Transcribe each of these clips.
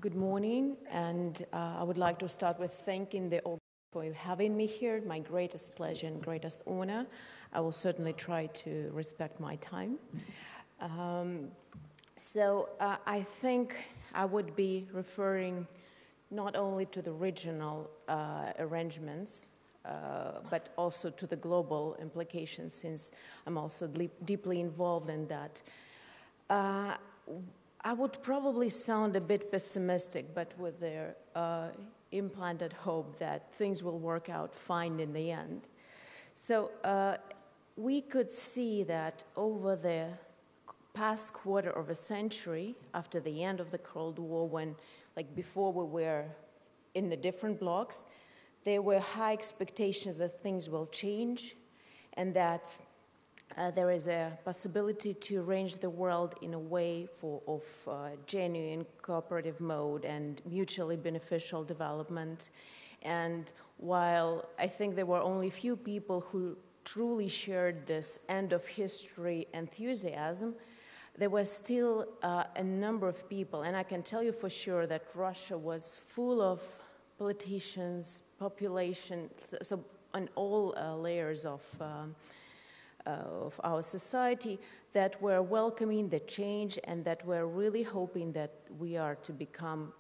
Good morning, and I would like to start with thanking the organizers for having me here. My greatest pleasure and greatest honor. I will certainly try to respect my time. I think I would be referring not only to the regional arrangements, but also to the global implications, since I'm also deeply involved in that. I would probably sound a bit pessimistic, but with their implanted hope that things will work out fine in the end. So we could see that over the past quarter of a century, after the end of the Cold War, when, like before we were in the different blocks, there were high expectations that things will change and that there is a possibility to arrange the world in a way of genuine cooperative mode and mutually beneficial development. And while I think there were only few people who truly shared this end of history enthusiasm, there was still a number of people, and I can tell you for sure that Russia was full of politicians, population, so on all layers of our society, that were welcoming the change and that were really hoping that we are to become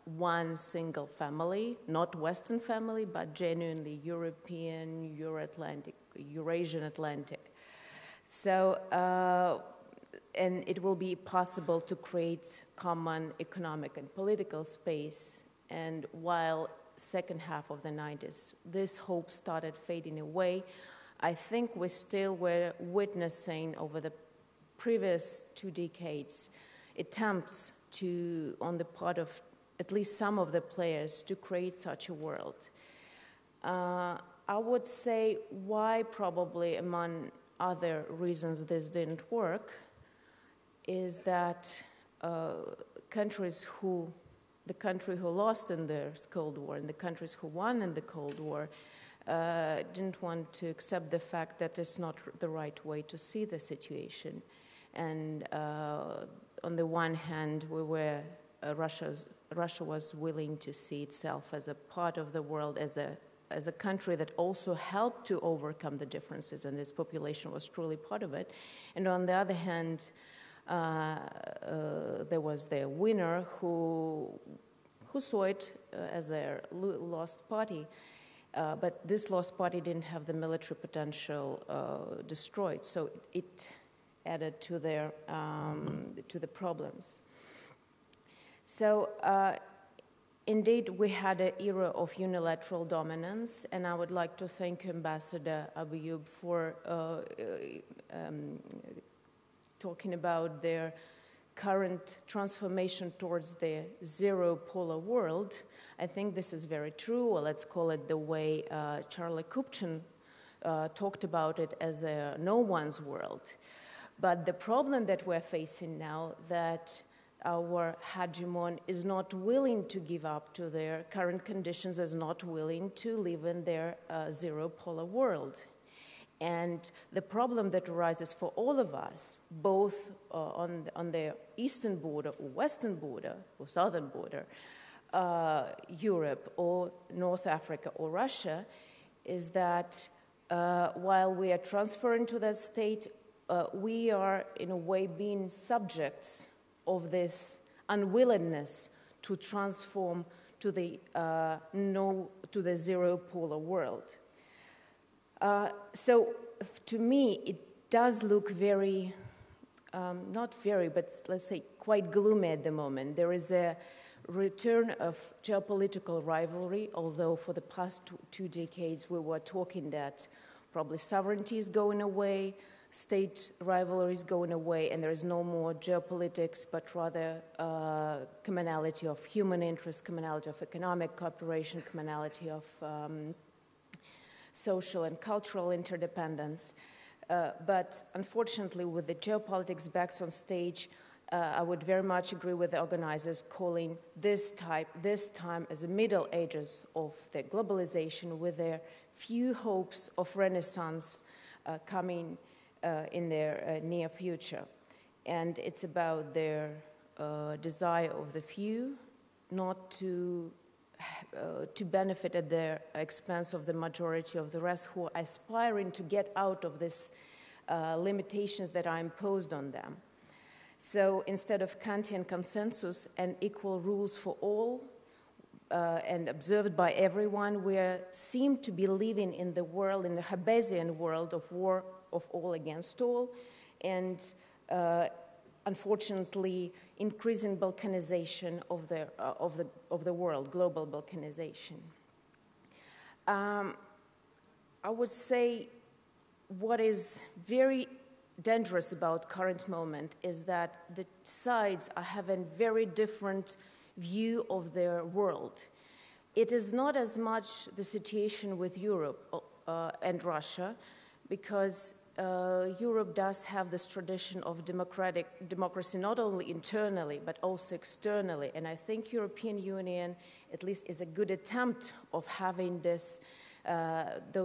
one single family, not Western family, but genuinely European, Euro-Atlantic, Eurasian Atlantic. So, and it will be possible to create common economic and political space. And while second half of the 90s, this hope started fading away, I think we still were witnessing over the previous 2 decades attempts to, on the part of at least some of the players, to create such a world. I would say why probably among other reasons this didn't work is that the country who lost in the Cold War and the countries who won in the Cold War didn't want to accept the fact that it's not the right way to see the situation. And on the one hand, Russia was willing to see itself as a part of the world, as a country that also helped to overcome the differences, and its population was truly part of it. And on the other hand, there was the winner who saw it as a lost party. But this lost party didn't have the military potential destroyed, so it added to their to the problems. So indeed, we had an era of unilateral dominance, and I would like to thank Ambassador Abiyoub for talking about their current transformation towards the zero-polar world. I think this is very true, or let's call it the way Charlie Kupchan talked about it as a no-one's world. But the problem that we're facing now, that our hegemon is not willing to give up to their current conditions, is not willing to live in their zero-polar world. And the problem that arises for all of us, both on the eastern border or western border or southern border, Europe or North Africa or Russia, is that while we are transferring to that state, we are in a way being subjects of this unwillingness to transform to the zero-polar world. So to me, it does look very, not very, but let's say quite gloomy at the moment. There is a return of geopolitical rivalry, although for the past two decades we were talking that probably sovereignty is going away, state rivalry is going away, and there is no more geopolitics, but rather commonality of human interest, commonality of economic cooperation, commonality of social and cultural interdependence. But unfortunately, with the geopolitics back on stage, I would very much agree with the organizers calling this time as the Middle Ages of the globalization, with their few hopes of renaissance coming in their near future. And it's about their desire of the few not to benefit at the expense of the majority of the rest who are aspiring to get out of these limitations that are imposed on them. So instead of Kantian consensus and equal rules for all and observed by everyone, we seem to be living in the world, in the Hobbesian world of war of all against all, and unfortunately, increasing balkanization of the world, global balkanization. I would say what is very dangerous about current moment is that the sides are having very different view of their world. It is not as much the situation with Europe and Russia, because Europe does have this tradition of democracy not only internally but also externally, and I think European Union at least is a good attempt of having those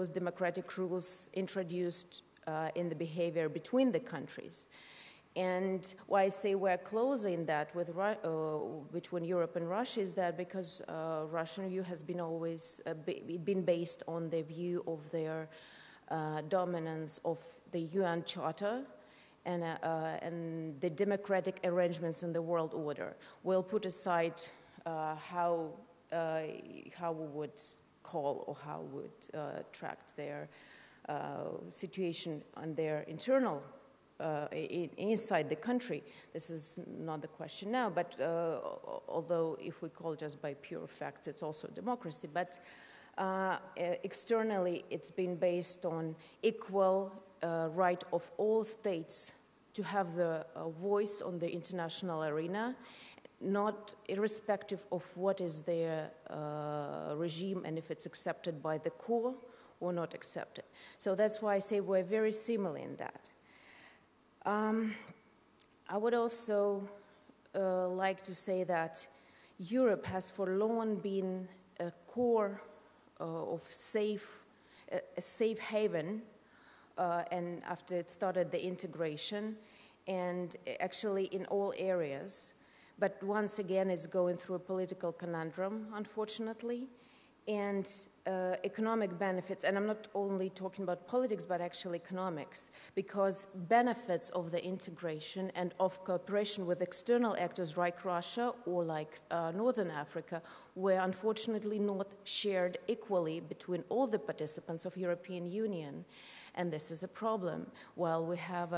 democratic rules introduced in the behavior between the countries. And why I say we're closer in that with between Europe and Russia is that because Russian view has been always been based on the view of their dominance of the UN Charter and the democratic arrangements in the world order. We'll put aside how we would call or how we would track their situation on their internal inside the country. This is not the question now, but although if we call just by pure facts, it's also democracy, but externally, it's been based on equal right of all states to have the voice on the international arena, not irrespective of what is their regime and if it's accepted by the core or not accepted. So that's why I say we're very similar in that. I would also like to say that Europe has for long been a core of a safe haven, and after it started the integration, and actually in all areas, but once again is going through a political conundrum, unfortunately, and economic benefits, and I'm not only talking about politics, but actually economics, because benefits of the integration and of cooperation with external actors like Russia or like Northern Africa were unfortunately not shared equally between all the participants of European Union. And this is a problem. While we have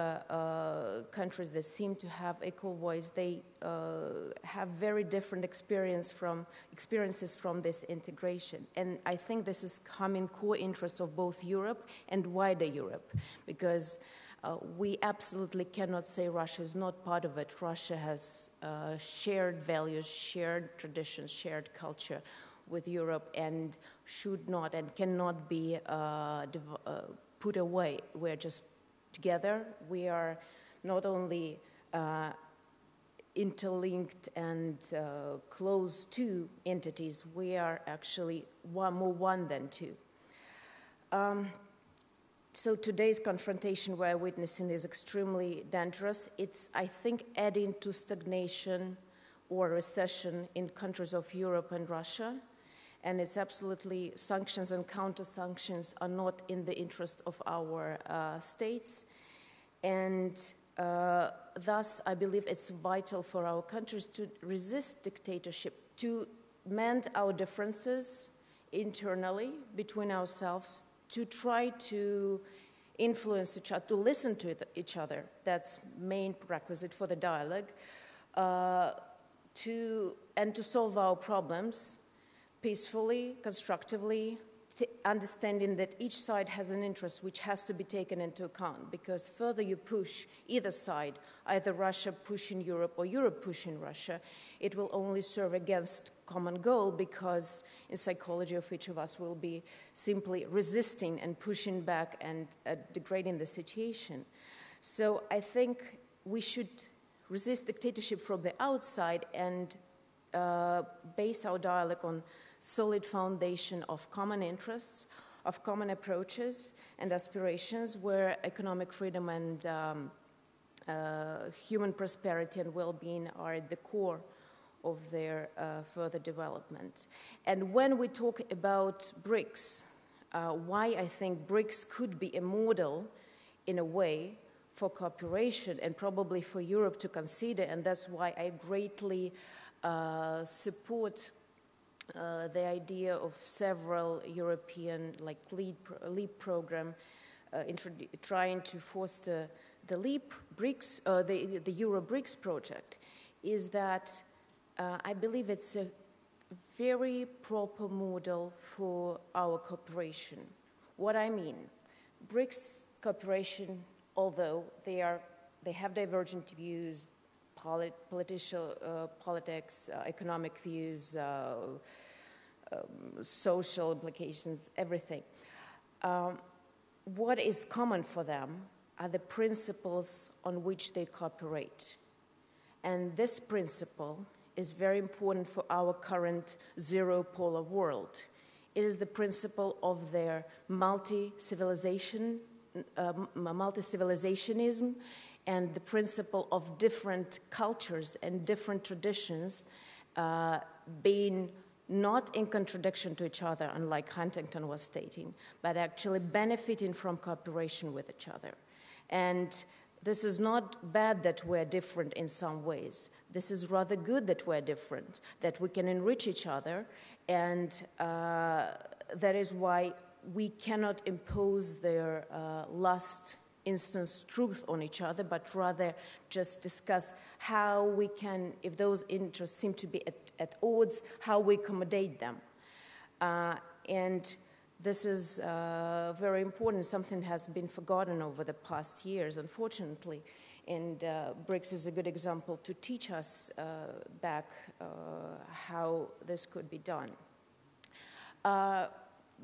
countries that seem to have equal voice, they have very different experiences from this integration. And I think this is common core interests of both Europe and wider Europe, because we absolutely cannot say Russia is not part of it. Russia has shared values, shared traditions, shared culture with Europe, and should not and cannot be put away. We're just together. We are not only interlinked and close to entities, we are actually more one than two. So today's confrontation we're witnessing is extremely dangerous. It's, I think, adding to stagnation or recession in countries of Europe and Russia. And it's absolutely, sanctions and counter-sanctions are not in the interest of our states. And thus, I believe it's vital for our countries to resist dictatorship, to mend our differences internally between ourselves, to try to influence each other, to listen to each other. That's main prerequisite for the dialogue, to solve our problems peacefully, constructively, understanding that each side has an interest which has to be taken into account, because further you push either side, either Russia pushing Europe or Europe pushing Russia, it will only serve against common goal, because in psychology of each of us will be simply resisting and pushing back and degrading the situation. So I think we should resist dictatorship from the outside and base our dialogue on solid foundation of common interests, of common approaches and aspirations, where economic freedom and human prosperity and well-being are at the core of their further development. And when we talk about BRICS, why I think BRICS could be a model in a way for cooperation and probably for Europe to consider, and that's why I greatly support the idea of several European, like LEAP program, trying to foster the LEAP BRICS, the Euro BRICS project, is that I believe it's a very proper model for our cooperation. What I mean, BRICS cooperation, although they have divergent views, politics, economic views, social implications, everything. What is common for them are the principles on which they cooperate. And this principle is very important for our current zero-polar world. It is the principle of their multi-civilizationism and the principle of different cultures and different traditions being not in contradiction to each other, unlike Huntington was stating, but actually benefiting from cooperation with each other. And this is not bad that we're different in some ways. This is rather good that we're different, that we can enrich each other, and that is why we cannot impose their last instance truth on each other, but rather just discuss how we can, if those interests seem to be at odds, how we accommodate them. And this is very important. Something has been forgotten over the past years, unfortunately, and BRICS is a good example to teach us back how this could be done.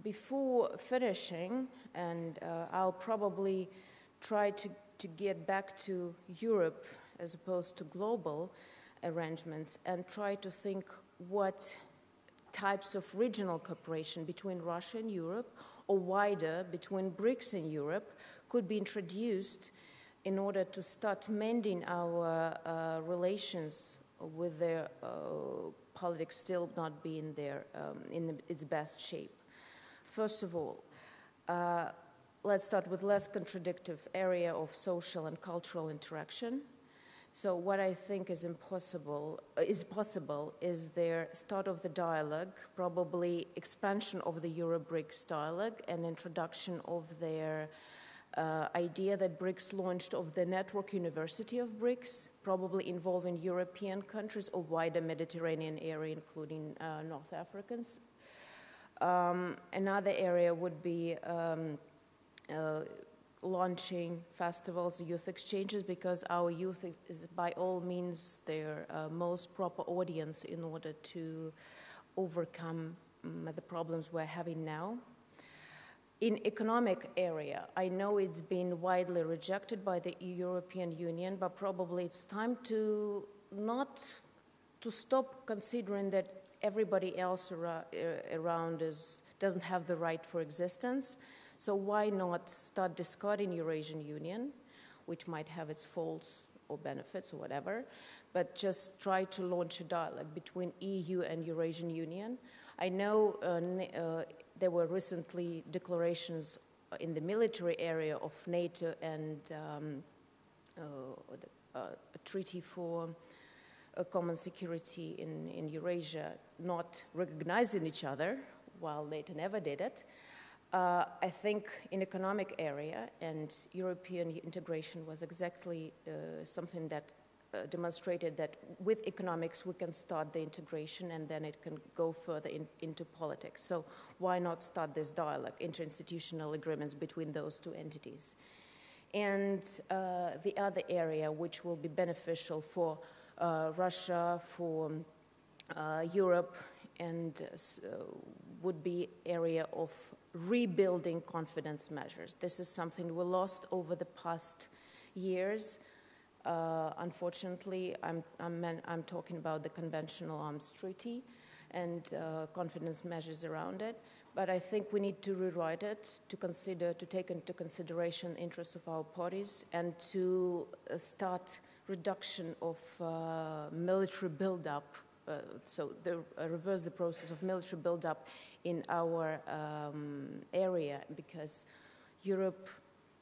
Before finishing, and I'll probably try to get back to Europe as opposed to global arrangements and try to think what types of regional cooperation between Russia and Europe, or wider between BRICS and Europe, could be introduced in order to start mending our relations with their politics still not being there in its best shape. First of all, let's start with less contradictive area of social and cultural interaction. So what I think is possible is their start of the dialogue, probably expansion of the Euro-BRICS dialogue and introduction of their idea that BRICS launched of the network university of BRICS, probably involving European countries or wider Mediterranean area, including North Africans. Another area would be launching festivals, youth exchanges, because our youth is by all means their most proper audience in order to overcome the problems we're having now. In economic area, I know it's been widely rejected by the European Union, but probably it's time to stop considering that everybody else around us doesn't have the right for existence. So why not start discarding Eurasian Union, which might have its faults or benefits or whatever, but just try to launch a dialogue between EU and Eurasian Union. I know there were recently declarations in the military area of NATO and a treaty for a common security in Eurasia not recognizing each other, while NATO never did it. I think in economic area and European integration was exactly something that demonstrated that with economics we can start the integration and then it can go further into politics. So why not start this dialogue, interinstitutional agreements between those two entities? And the other area which will be beneficial for Russia, for Europe, and would be area of rebuilding confidence measures. This is something we lost over the past years. Unfortunately, I'm talking about the Conventional Arms Treaty and confidence measures around it. But I think we need to rewrite it to take into consideration the interests of our parties and to start reduction of military buildup reverse the process of military buildup in our area, because Europe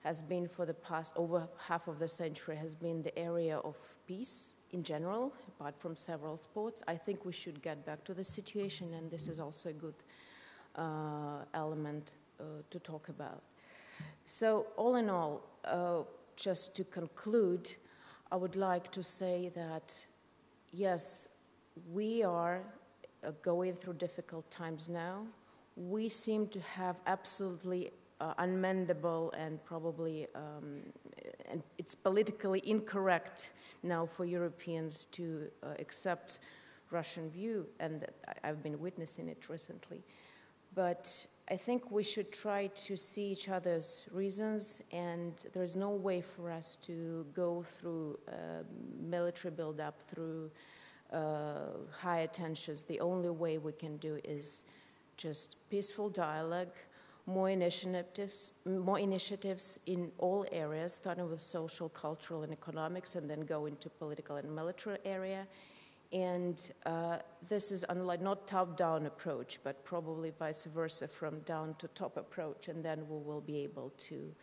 has been for the past over half of the century has been the area of peace in general, apart from several sports. I think we should get back to the situation, and this is also a good element to talk about. So all in all, just to conclude, I would like to say that, yes, we are going through difficult times now. We seem to have absolutely unmendable and probably, and it's politically incorrect now for Europeans to accept Russian view, and I've been witnessing it recently. But I think we should try to see each other's reasons, and there's no way for us to go through military buildup, through higher tensions. The only way we can do is just peaceful dialogue, more initiatives in all areas, starting with social, cultural, and economics, and then go into political and military area. And this is unlike not top-down approach, but probably vice versa, from down to top approach, and then we will be able to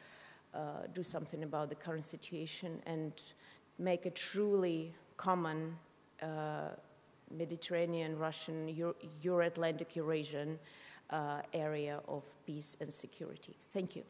do something about the current situation and make a truly common Mediterranean, Russian, Euro-Atlantic, Eurasian area of peace and security. Thank you.